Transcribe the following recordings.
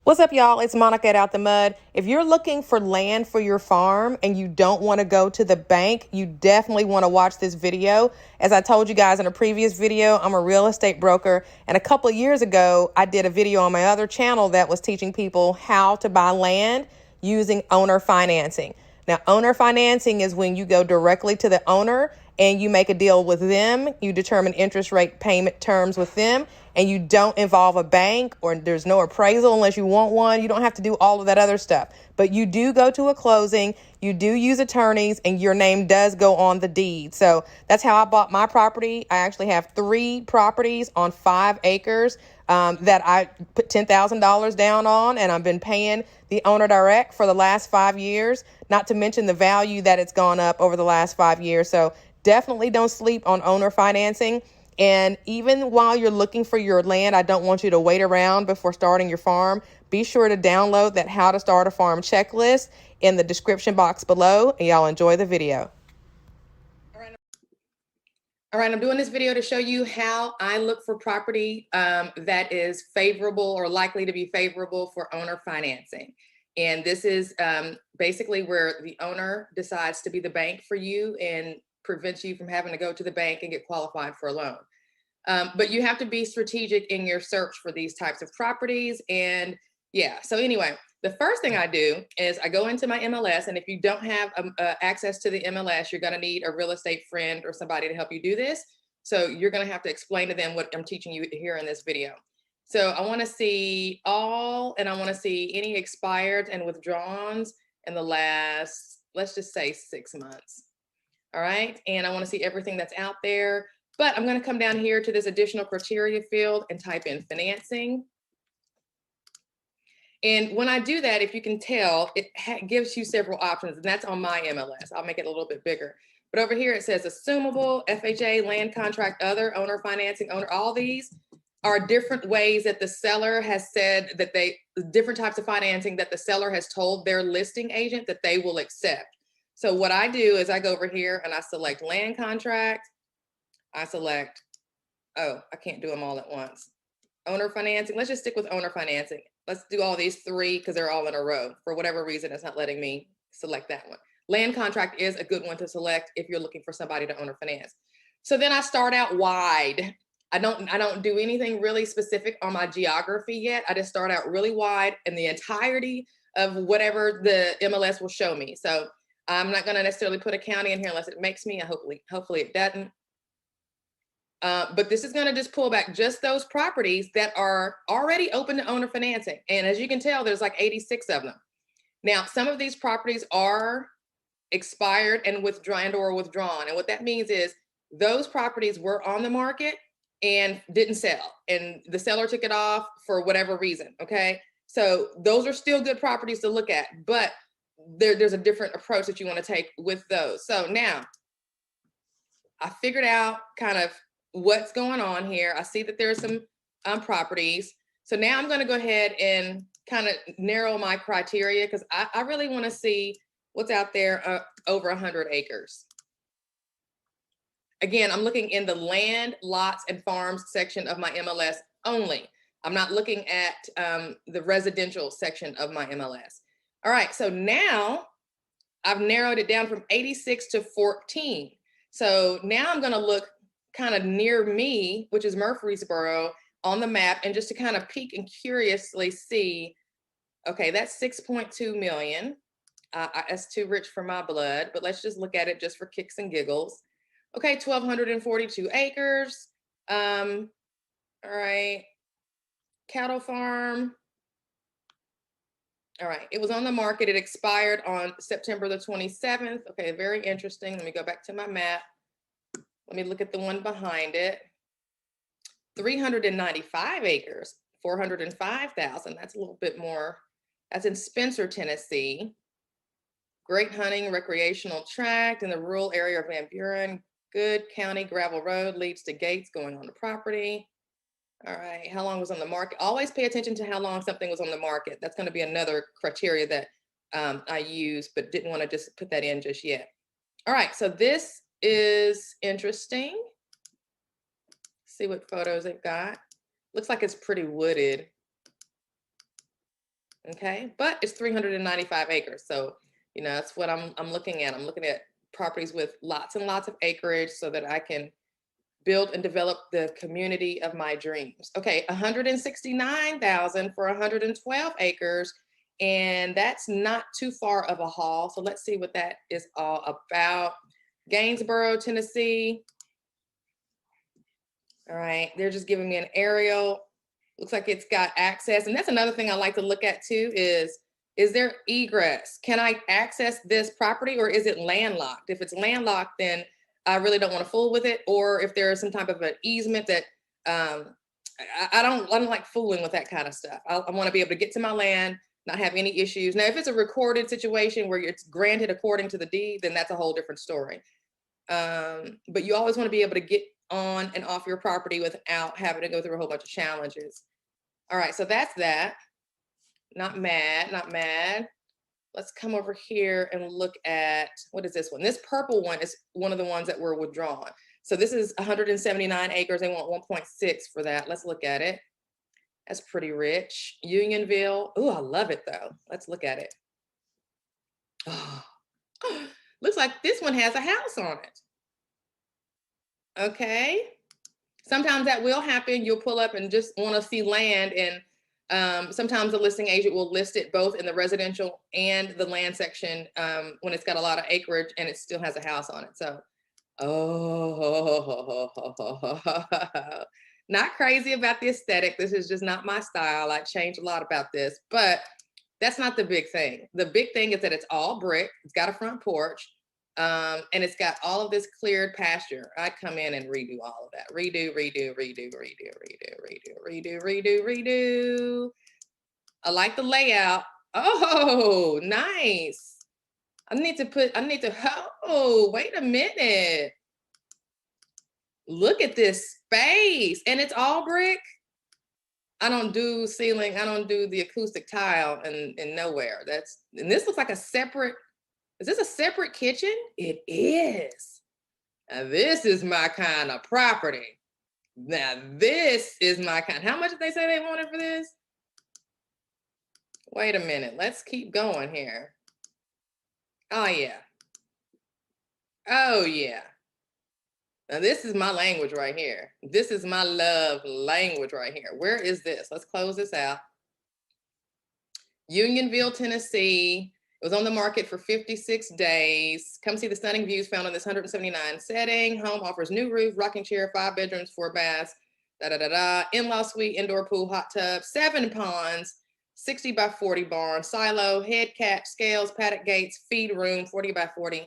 What's up, y'all? It's Monica at Out the Mud. If you're looking for land for your farm and you don't want to go to the bank, you definitely want to watch this video. As I told you guys in a previous video, I'm a real estate broker. And a couple of years ago, I did a video on my other channel that was teaching people how to buy land using owner financing. Now, owner financing is when you go directly to the owner and you make a deal with them, you determine interest rate payment terms with them, and you don't involve a bank or there's no appraisal unless you want one. You don't have to do all of that other stuff. But you do go to a closing, you do use attorneys, and your name does go on the deed. So that's how I bought my property. I actually have 3 properties on 5 acres that I put $10,000 down on, and I've been paying the owner direct for the last 5 years, not to mention the value that it's gone up over the last 5 years. So definitely don't sleep on owner financing. And even while you're looking for your land, I don't want you to wait around before starting your farm. Be sure to download that How to Start a Farm checklist in the description box below, and y'all enjoy the video. All right, I'm doing this video to show you how I look for property that is favorable or likely to be favorable for owner financing. And this is basically where the owner decides to be the bank for you and prevents you from having to go to the bank and get qualified for a loan. But you have to be strategic in your search for these types of properties. And yeah, so anyway, the first thing I do is I go into my MLS, and if you don't have access to the MLS, you're going to need a real estate friend or somebody to help you do this. So you're going to have to explain to them what I'm teaching you here in this video. So I want to see all, and I want to see any expired and withdrawns in the last, let's just say 6 months. All right, and I want to see everything that's out there. But I'm going to come down here to this additional criteria field and type in financing. And when I do that, if you can tell, it gives you several options, and that's on my MLS. I'll make it a little bit bigger. But over here, it says assumable, FHA, land contract, other, owner financing, owner. All these are different ways that the seller has said that different types of financing that the seller has told their listing agent that they will accept. So what I do is I go over here and I select land contract. I select, oh, I can't do them all at once. Owner financing, let's just stick with owner financing. Let's do all these 3 because they're all in a row. For whatever reason, it's not letting me select that one. Land contract is a good one to select if you're looking for somebody to owner finance. So then I start out wide. I don't do anything really specific on my geography yet. I just start out really wide in the entirety of whatever the MLS will show me. So I'm not going to necessarily put a county in here unless it makes me. Hopefully it doesn't. But this is going to just pull back just those properties that are already open to owner financing. And as you can tell, there's like 86 of them. Now, some of these properties are expired and withdrawn. And what that means is those properties were on the market and didn't sell. And the seller took it off for whatever reason. Okay. So those are still good properties to look at, but there's a different approach that you want to take with those. So now I figured out kind of what's going on here. I see that there's some properties. So now I'm going to go ahead and kind of narrow my criteria because I really want to see what's out there over 100 acres. Again, I'm looking in the land, lots, and farms section of my MLS only. I'm not looking at the residential section of my MLS. All right, so now I've narrowed it down from 86 to 14. So now I'm going to look kind of near me, which is Murfreesboro, on the map, and just to kind of peek and curiously see, okay, that's 6.2 million. That's too rich for my blood, but let's just look at it just for kicks and giggles. Okay, 1,242 acres. All right, cattle farm. All right, it was on the market. It expired on September the 27th. Okay, very interesting. Let me go back to my map. Let me look at the one behind it. 395 acres, 405,000. That's a little bit more. That's in Spencer, Tennessee. Great hunting, recreational tract in the rural area of Van Buren. Good county gravel road leads to gates going on the property. All right, how long was on the market? Always pay attention to how long something was on the market. That's going to be another criteria that I use, but didn't want to just put that in just yet. All right, so this is interesting. See what photos they've got. Looks like it's pretty wooded. Okay, but it's 395 acres. So, that's what I'm looking at. I'm looking at properties with lots and lots of acreage so that I can build and develop the community of my dreams. Okay, 169,000 for 112 acres, and that's not too far of a haul. So let's see what that is all about. Gainsboro, Tennessee. All right, they're just giving me an aerial. Looks like it's got access. And that's another thing I like to look at too is there egress? Can I access this property or is it landlocked? If it's landlocked, then I really don't want to fool with it. Or if there is some type of an easement that I don't like fooling with that kind of stuff. I want to be able to get to my land, not have any issues. Now, if it's a recorded situation where it's granted according to the deed, then that's a whole different story. But you always want to be able to get on and off your property without having to go through a whole bunch of challenges. All right, so that's that. Not mad, not mad. Let's come over here and look at, what is this one? This purple one is one of the ones that were withdrawn. So this is 179 acres. They want 1.6 for that. Let's look at it. That's pretty rich. Unionville. Oh, I love it though. Let's look at it. Oh, looks like this one has a house on it. Okay. Sometimes that will happen. You'll pull up and just want to see land, and sometimes the listing agent will list it both in the residential and the land section when it's got a lot of acreage and it still has a house on it. So, not crazy about the aesthetic. This is just not my style. I changed a lot about this, but that's not the big thing. The big thing is that it's all brick. It's got a front porch. And it's got all of this cleared pasture. I come in and redo all of that. Redo, redo, redo, redo, redo, redo, redo, redo, redo. I like the layout. Oh, nice. I need to, oh, wait a minute. Look at this space. And it's all brick. I don't do ceiling. I don't do the acoustic tile and nowhere. And this looks like a separate. Is this a separate kitchen? It is. Now this is my kind of property. Now this is my kind. How much did they say they wanted for this? Wait a minute. Let's keep going here. Oh yeah. Oh yeah. Now this is my language right here. This is my love language right here. Where is this? Let's close this out. Unionville, Tennessee. It was on the market for 56 days. Come see the stunning views found on this 179 setting. Home offers new roof, rocking chair, 5 bedrooms, 4 baths, in-law suite, indoor pool, hot tub, 7 ponds, 60 by 40 barn, silo, head cap, scales, paddock gates, feed room, 40 by 40,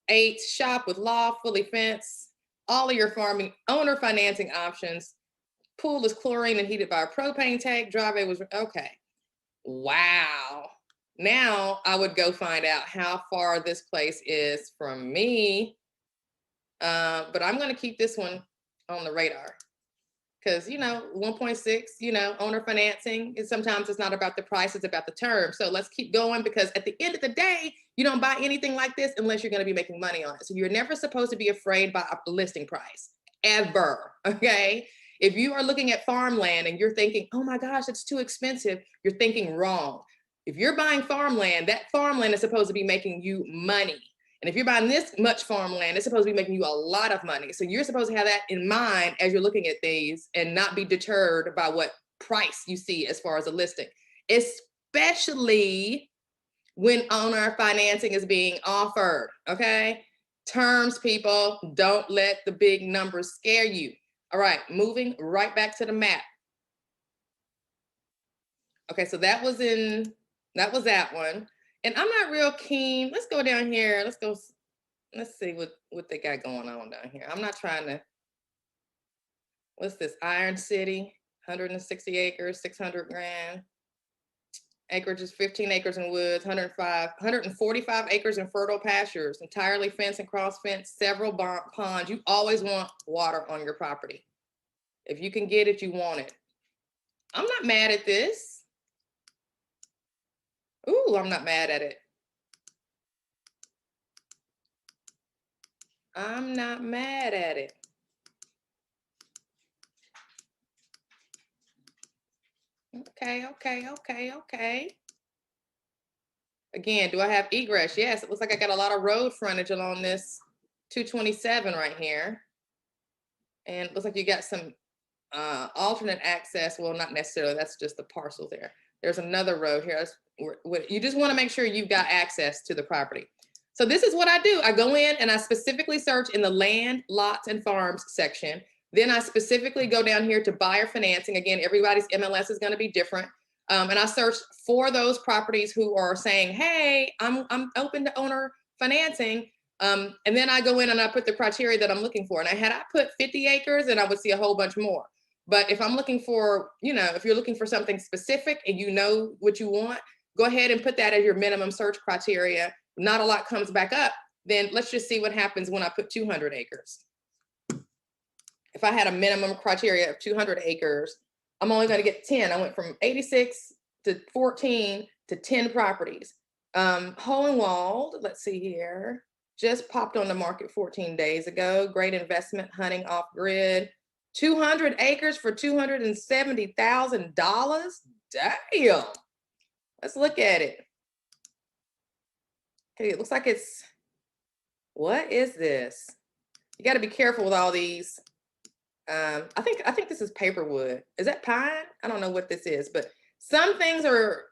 8 shop with loft, fully fenced, all of your farming owner financing options. Pool is chlorine and heated by a propane tank. Driveway was, okay. Wow. Now I would go find out how far this place is from me. But I'm going to keep this one on the radar because, 1.6, owner financing is sometimes it's not about the price, it's about the term. So let's keep going because at the end of the day, you don't buy anything like this unless you're going to be making money on it. So you're never supposed to be afraid by a listing price ever. Okay. If you are looking at farmland and you're thinking, oh my gosh, it's too expensive, you're thinking wrong. If you're buying farmland, that farmland is supposed to be making you money. And if you're buying this much farmland, it's supposed to be making you a lot of money. So you're supposed to have that in mind as you're looking at these and not be deterred by what price you see as far as a listing, especially when owner financing is being offered, okay? Terms, people, don't let the big numbers scare you. All right, moving right back to the map. Okay, so that was that one. And I'm not real keen. Let's go down here. Let's see what they got going on down here. I'm not trying to, what's this? Iron City, 160 acres, 600 grand. Acreage is 15 acres in woods, 145 acres in fertile pastures, entirely fenced and cross fenced, several ponds. You always want water on your property. If you can get it, you want it. I'm not mad at this. Ooh, I'm not mad at it. I'm not mad at it. Okay. Again, do I have egress? Yes, it looks like I got a lot of road frontage along this 227 right here. And it looks like you got some alternate access. Well, not necessarily, that's just the parcel there. There's another road here. You just want to make sure you've got access to the property. So this is what I do. I go in and I specifically search in the land, lots, and farms section. Then I specifically go down here to buyer financing. Again, everybody's MLS is going to be different. And I search for those properties who are saying, hey, I'm open to owner financing. And then I go in and I put the criteria that I'm looking for. And I put 50 acres, and I would see a whole bunch more. But if I'm looking for, if you're looking for something specific and you know what you want, go ahead and put that as your minimum search criteria. Not a lot comes back up. Then let's just see what happens when I put 200 acres. If I had a minimum criteria of 200 acres, I'm only going to get 10. I went from 86 to 14 to 10 properties. Hohenwald, let's see here, just popped on the market 14 days ago. Great investment, hunting off grid. 200 acres for $270,000. Damn. Let's look at it. Okay, it looks like what is this? You got to be careful with all these. I think this is paperwood. Is that pine? I don't know what this is, but some things are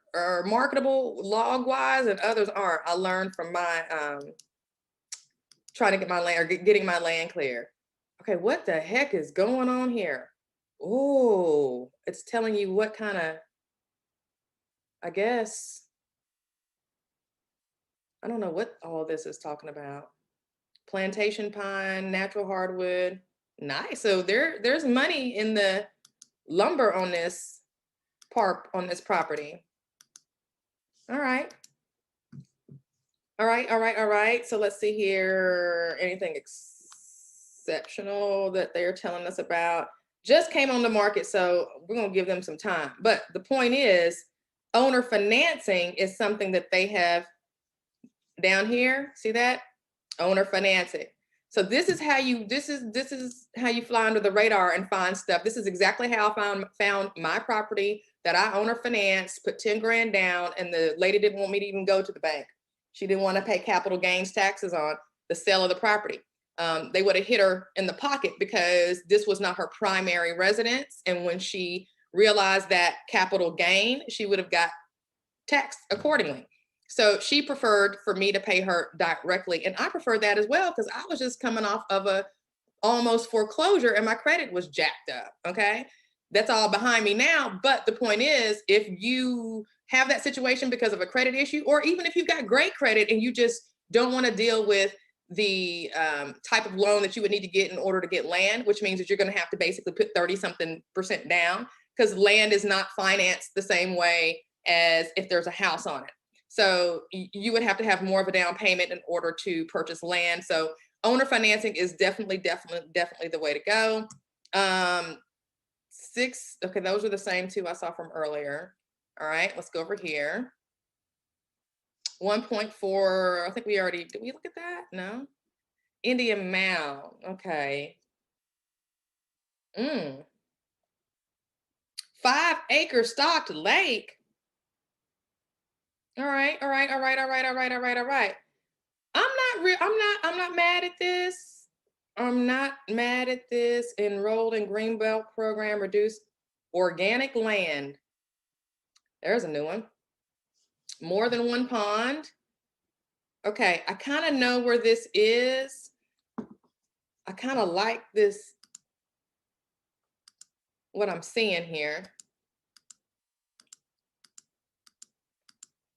marketable log wise and others aren't. I learned from my trying to get my land or getting my land clear. Okay, what the heck is going on here? Oh, it's telling you what kind of, I guess, I don't know what all this is talking about. Plantation pine, natural hardwood. Nice. So there's money in the lumber on this property. All right. All right. So let's see here. Anything exceptional that they're telling us about? Just came on the market, so we're gonna give them some time. But the point is, owner financing is something that they have down here. See that? Owner financing. So this is how you fly under the radar and find stuff. This is exactly how I found my property that I owner financed, put 10 grand down, and the lady didn't want me to even go to the bank. She didn't want to pay capital gains taxes on the sale of the property. They would have hit her in the pocket because this was not her primary residence. And when she realized that capital gain, she would have got taxed accordingly. So she preferred for me to pay her directly. And I preferred that as well because I was just coming off of a almost foreclosure and my credit was jacked up, okay? That's all behind me now. But the point is, if you have that situation because of a credit issue, or even if you've got great credit and you just don't want to deal with the type of loan that you would need to get in order to get land, which means that you're going to have to basically put 30-something% down because land is not financed the same way as if there's a house on it. So you would have to have more of a down payment in order to purchase land. So owner financing is definitely the way to go. Okay, those are the same two I saw from earlier. All right, let's go over here. 1.4, I think did we look at that? No. Indian Mound, okay. 5-acre stocked lake. All right. I'm not mad at this. I'm not mad at this. Enrolled in Greenbelt program, reduced organic land. There's a new one. More than one pond. Okay, I kind of know where this is. I kind of like this, what I'm seeing here.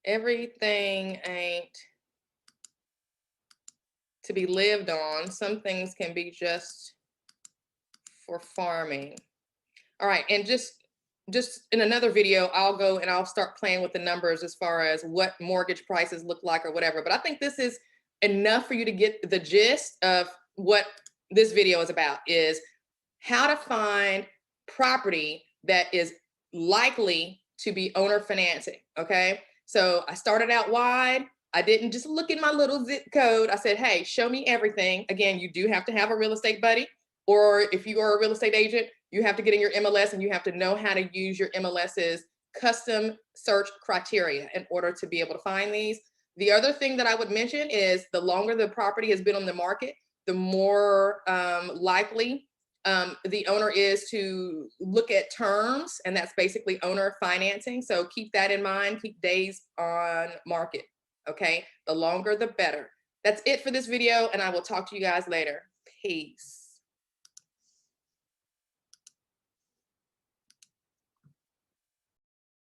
Everything ain't to be lived on. Some things can be just for farming. All right, and just in another video, I'll go and I'll start playing with the numbers as far as what mortgage prices look like or whatever. But I think this is enough for you to get the gist of what this video is about, is how to find property that is likely to be owner financing, okay? So I started out wide. I didn't just look at my little zip code. I said, hey, show me everything. Again, you do have to have a real estate buddy, or if you are a real estate agent, you have to get in your MLS and you have to know how to use your MLS's custom search criteria in order to be able to find these. The other thing that I would mention is the longer the property has been on the market, the more likely the owner is to look at terms, and that's basically owner financing. So keep that in mind, keep days on market, okay? The longer, the better. That's it for this video, and I will talk to you guys later. Peace.